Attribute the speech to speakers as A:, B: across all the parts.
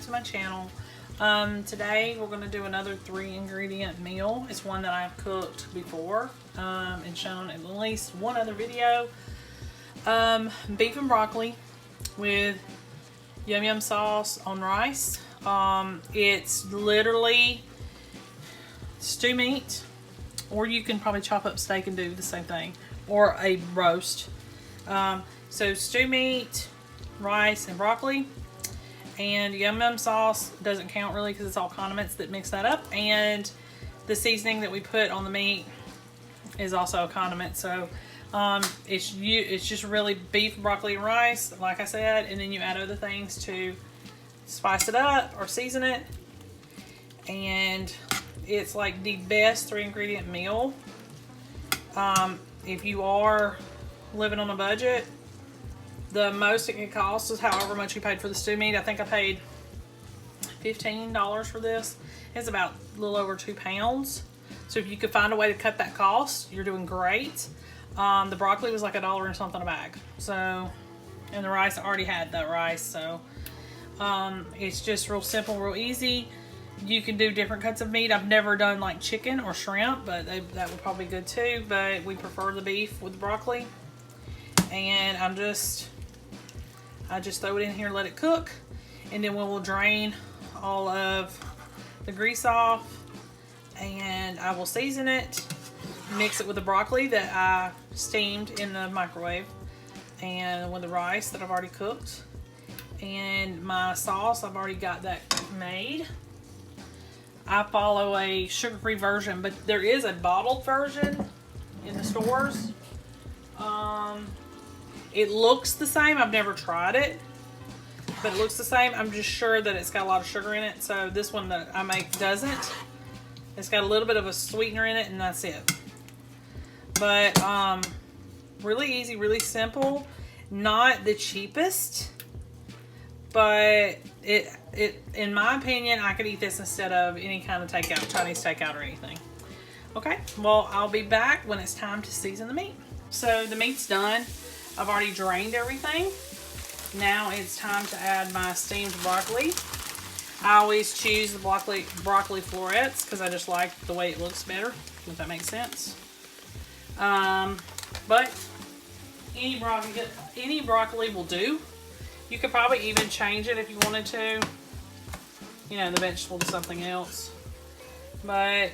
A: to my channel. Today we're going to do another 3-ingredient meal. It's one that I've cooked before and shown in at least one other video. Beef and broccoli with yum yum sauce on rice. It's literally stew meat, or you can probably chop up steak and do the same thing, or a roast. So stew meat, rice, and broccoli, and yum yum sauce doesn't count really because it's all condiments that mix that up, and the seasoning that we put on the meat is also a condiment. So it's just really beef, broccoli, and rice, like I said, and then you add other things to spice it up or season it, and it's like the best 3-ingredient meal. If you are living on a budget, the most it can cost is however much you paid for the stew meat. I think I paid $15 for this. It's about a little over 2 pounds. So if you could find a way to cut that cost, you're doing great. The broccoli was like $1 and something a bag. So, and the rice, I already had that rice. So it's just real simple, real easy. You can do different cuts of meat. I've never done like chicken or shrimp, but that would probably be good too. But we prefer the beef with the broccoli. And I just throw it in here, let it cook, and then we'll drain all of the grease off, and I will season it, mix it with the broccoli that I steamed in the microwave, and with the rice that I've already cooked, and my sauce, I've already got that made. I follow a sugar-free version, but there is a bottled version in the stores. It looks the same. I've never tried it, but it looks the same. I'm just sure that it's got a lot of sugar in it. So this one that I make doesn't. It's got a little bit of a sweetener in it, and that's it. But really easy, really simple. Not the cheapest, but it in my opinion, I could eat this instead of any kind of takeout, Chinese takeout or anything. Okay, well, I'll be back when it's time to season the meat. So the meat's done. I've already drained everything. Now it's time to add my steamed broccoli. I always choose the broccoli florets because I just like the way it looks better, if that makes sense. But any broccoli will do. You could probably even change it if you wanted to, you know, the vegetable to something else. But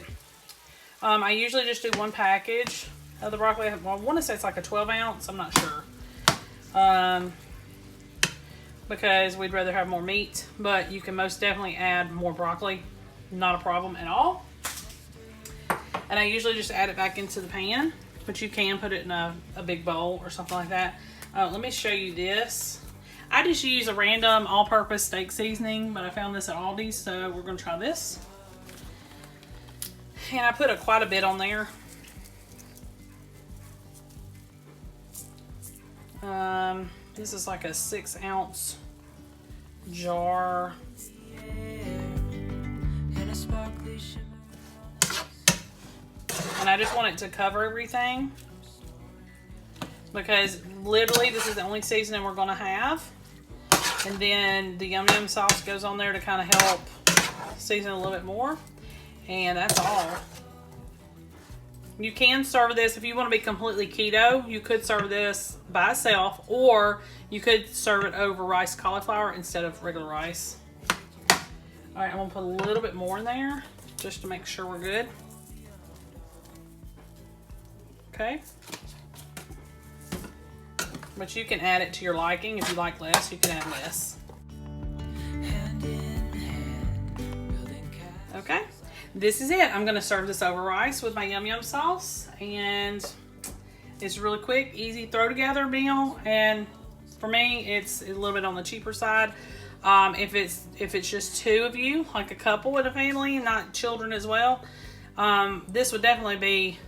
A: I usually just do one package of the broccoli. I want to say it's like a 12 ounce. I'm not sure. Because we'd rather have more meat, but you can most definitely add more broccoli. Not a problem at all. And I usually just add it back into the pan, but you can put it in a big bowl or something like that. Let me show you this. I just use a random all-purpose steak seasoning, but I found this at Aldi's, so we're going to try this. And I put quite a bit on there. This is like a 6-ounce jar. And I just want it to cover everything, because literally this is the only seasoning we're going to have. And then the yum yum sauce goes on there to kind of help season a little bit more. And that's all. You can serve this if you want to be completely keto. You could serve this by itself, or you could serve it over rice cauliflower instead of regular rice. All right, I'm gonna put a little bit more in there just to make sure we're good. Okay. But you can add it to your liking. If you like less, you can add less. Okay. This is it. I'm going to serve this over rice with my yum yum sauce, and it's really quick, easy throw together meal. And for me, it's a little bit on the cheaper side. If it's just 2 of you, like a couple in a family, not children as well, this would definitely be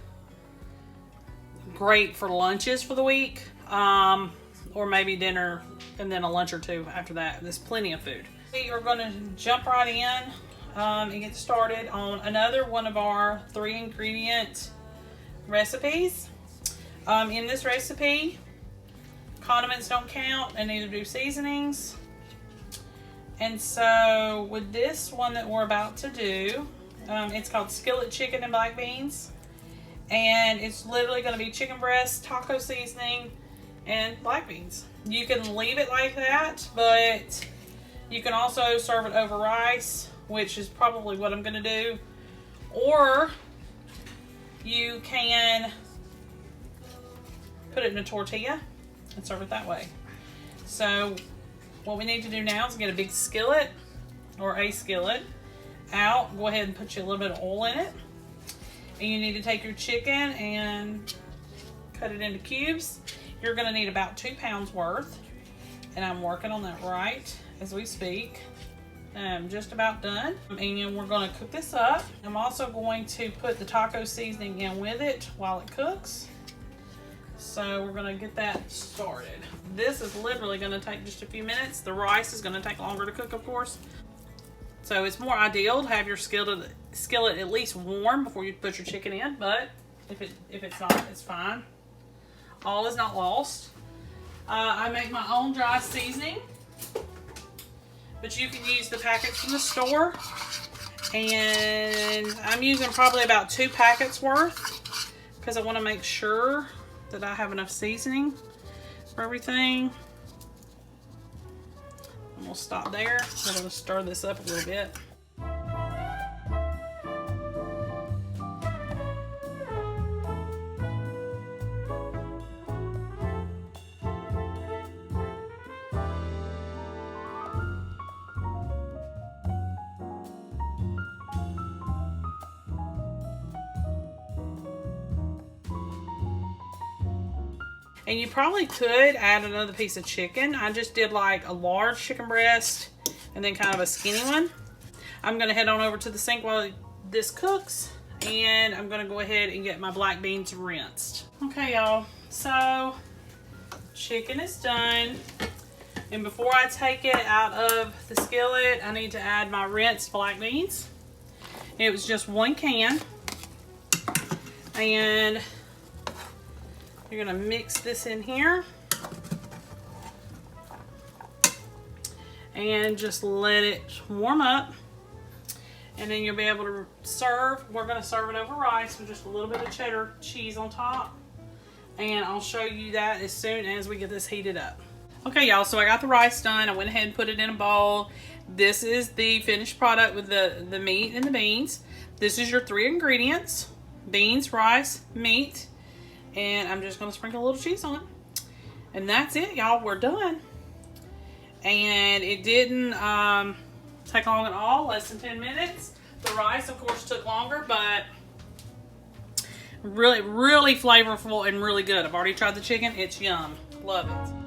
A: great for lunches for the week, or maybe dinner and then a lunch or 2 after that. There's plenty of food. We are going to jump right in and get started on another one of our 3-ingredient recipes. In this recipe, condiments don't count, and neither do seasonings. And so with this one that we're about to do, it's called Skillet Chicken and Black Beans. And it's literally going to be chicken breast, taco seasoning, and black beans. You can leave it like that, but you can also serve it over rice, which is probably what I'm going to do. Or you can put it in a tortilla and serve it that way. So what we need to do now is get a big skillet or a skillet out. Go ahead and put you a little bit of oil in it. And you need to take your chicken and cut it into cubes. You're going to need about 2 pounds worth. And I'm working on that right as we speak. I'm just about done. And we're going to cook this up. I'm also going to put the taco seasoning in with it while it cooks. So we're going to get that started. This is literally going to take just a few minutes. The rice is going to take longer to cook, of course. So it's more ideal to have your skillet at least warm before you put your chicken in, but if it's not, it's fine. All is not lost. I make my own dry seasoning, but you can use the packets from the store. And I'm using probably about 2 packets worth because I want to make sure that I have enough seasoning for everything. And we'll stop there. I'm going to stir this up a little bit. And you probably could add another piece of chicken. I just did like a large chicken breast and then kind of a skinny one. I'm gonna head on over to the sink while this cooks, and I'm gonna go ahead and get my black beans rinsed. Okay, y'all, so chicken is done. And before I take it out of the skillet, I need to add my rinsed black beans. It was just 1 can. And you're gonna mix this in here and just let it warm up, and then you'll be able to serve. We're gonna serve it over rice with just a little bit of cheddar cheese on top, and I'll show you that as soon as we get this heated up. Okay, y'all, so I got the rice done. I went ahead and put it in a bowl. This is the finished product with the meat and the beans. This is your 3 ingredients: beans, rice, meat. And I'm just going to sprinkle a little cheese on. And that's it, y'all. We're done. And it didn't take long at all. Less than 10 minutes. The rice, of course, took longer. But really, really flavorful and really good. I've already tried the chicken. It's yum. Love it.